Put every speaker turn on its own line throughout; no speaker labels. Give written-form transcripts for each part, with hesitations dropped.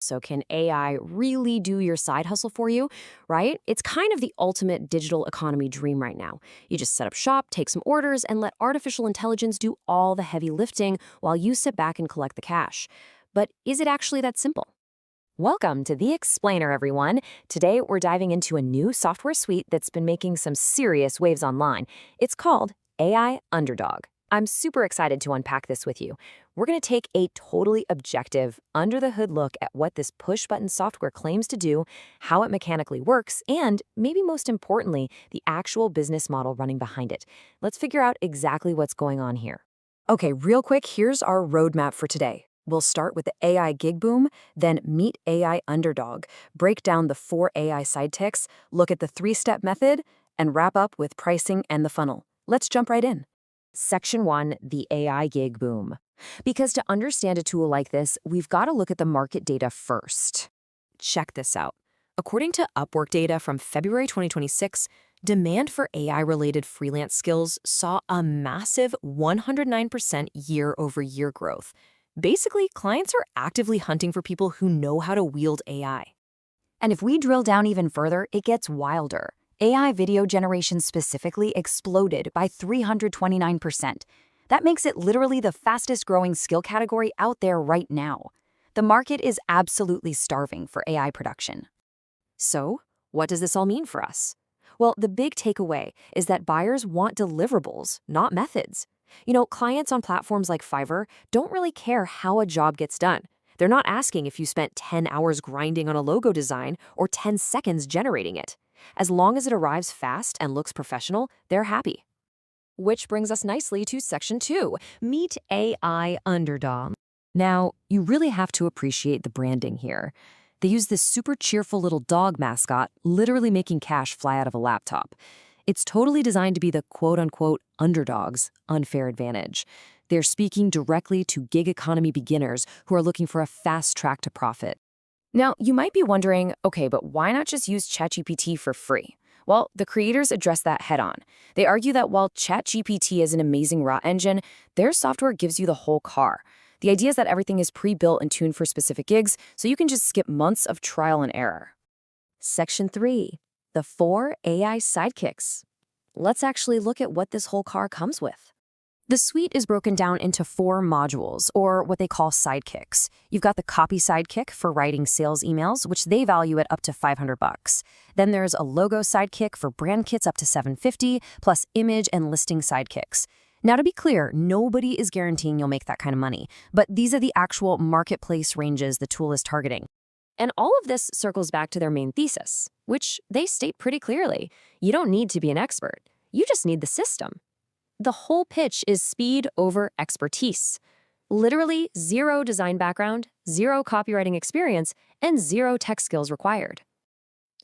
So can AI really do your side hustle for you, right? It's kind of the ultimate digital economy dream right now. You just set up shop, take some orders, and let artificial intelligence do all the heavy lifting while you sit back and collect the cash. But is it actually that simple? Welcome to The Explainer, everyone. Today, we're diving into a new software suite that's been making some serious waves online. It's called AI Underdog. I'm super excited to unpack this with you. We're going to take a totally objective, under-the-hood look at what this push-button software claims to do, how it mechanically works, and, maybe most importantly, the actual business model running behind it. Let's figure out exactly what's going on here. Okay, real quick, here's our roadmap for today. We'll start with the AI gig boom, then meet AI Underdog, break down the 4 AI side ticks, look at the 3-step method, and wrap up with pricing and the funnel. Let's jump right in. Section 1, the AI gig boom. Because to understand a tool like this, we've got to look at the market data first. Check this out. According to Upwork data from February 2026, demand for AI-related freelance skills saw a massive 109% year-over-year growth. Basically, clients are actively hunting for people who know how to wield AI. And if we drill down even further, it gets wilder. AI video generation specifically exploded by 329%. That makes it literally the fastest growing skill category out there right now. The market is absolutely starving for AI production. So, what does this all mean for us? Well, the big takeaway is that buyers want deliverables, not methods. Clients on platforms like Fiverr don't really care how a job gets done. They're not asking if you spent 10 hours grinding on a logo design or 10 seconds generating it. As long as it arrives fast and looks professional, they're happy. Which brings us nicely to Section 2, Meet AI Underdog. Now, you really have to appreciate the branding here. They use this super cheerful little dog mascot, literally making cash fly out of a laptop. It's totally designed to be the quote-unquote underdog's unfair advantage. They're speaking directly to gig economy beginners who are looking for a fast track to profit. Now, you might be wondering, okay, but why not just use ChatGPT for free? Well, the creators address that head-on. They argue that while ChatGPT is an amazing raw engine, their software gives you the whole car. The idea is that everything is pre-built and tuned for specific gigs, so you can just skip months of trial and error. Section 3, the 4 AI sidekicks. Let's actually look at what this whole car comes with. The suite is broken down into 4 modules, or what they call sidekicks. You've got the copy sidekick for writing sales emails, which they value at up to $500. Then there's a logo sidekick for brand kits up to $750, plus image and listing sidekicks. Now, to be clear, nobody is guaranteeing you'll make that kind of money, but these are the actual marketplace ranges the tool is targeting. And all of this circles back to their main thesis, which they state pretty clearly. You don't need to be an expert. You just need the system. The whole pitch is speed over expertise. Literally 0 design background, 0 copywriting experience, and 0 tech skills required.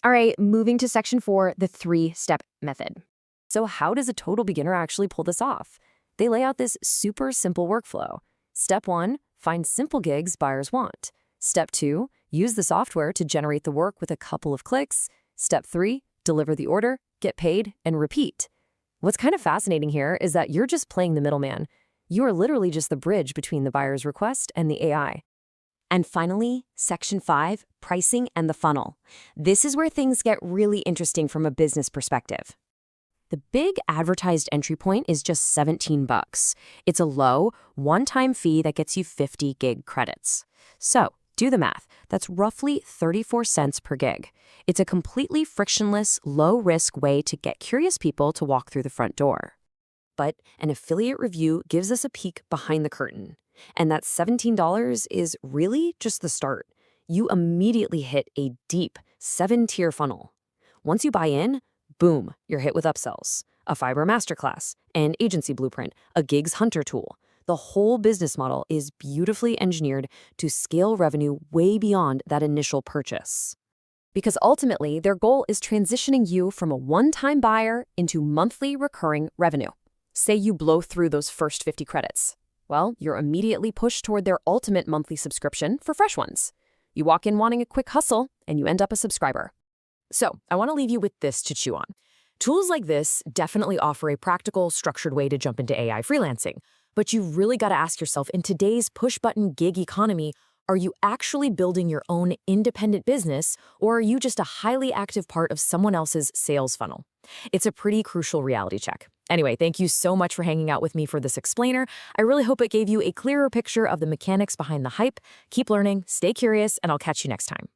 All right, moving to Section 4, the 3-step method. So how does a total beginner actually pull this off? They lay out this super simple workflow. Step 1, find simple gigs buyers want. Step 2, use the software to generate the work with a couple of clicks. Step 3, deliver the order, get paid, and repeat. What's kind of fascinating here is that you're just playing the middleman. You are literally just the bridge between the buyer's request and the AI. And finally, Section 5, pricing and the funnel. This is where things get really interesting from a business perspective. The big advertised entry point is just $17. It's a low, one-time fee that gets you 50 gig credits. So, do the math. That's roughly 34 cents per gig. It's a completely frictionless, low-risk way to get curious people to walk through the front door. But an affiliate review gives us a peek behind the curtain. And that $17 is really just the start. You immediately hit a deep 7-tier funnel. Once you buy in, boom, you're hit with upsells, a Fiverr masterclass, an agency blueprint, a gigs hunter tool. The whole business model is beautifully engineered to scale revenue way beyond that initial purchase. Because ultimately, their goal is transitioning you from a one-time buyer into monthly recurring revenue. Say you blow through those first 50 credits. Well, you're immediately pushed toward their ultimate monthly subscription for fresh ones. You walk in wanting a quick hustle, and you end up a subscriber. So, I want to leave you with this to chew on. Tools like this definitely offer a practical, structured way to jump into AI freelancing. But you've really got to ask yourself, in today's push-button gig economy, Are you actually building your own independent business, or are you just a highly active part of someone else's sales funnel? It's a pretty crucial reality check. Anyway, thank you so much for hanging out with me for this explainer. I really hope it gave you a clearer picture of the mechanics behind the hype. Keep learning, stay curious, and I'll catch you next time.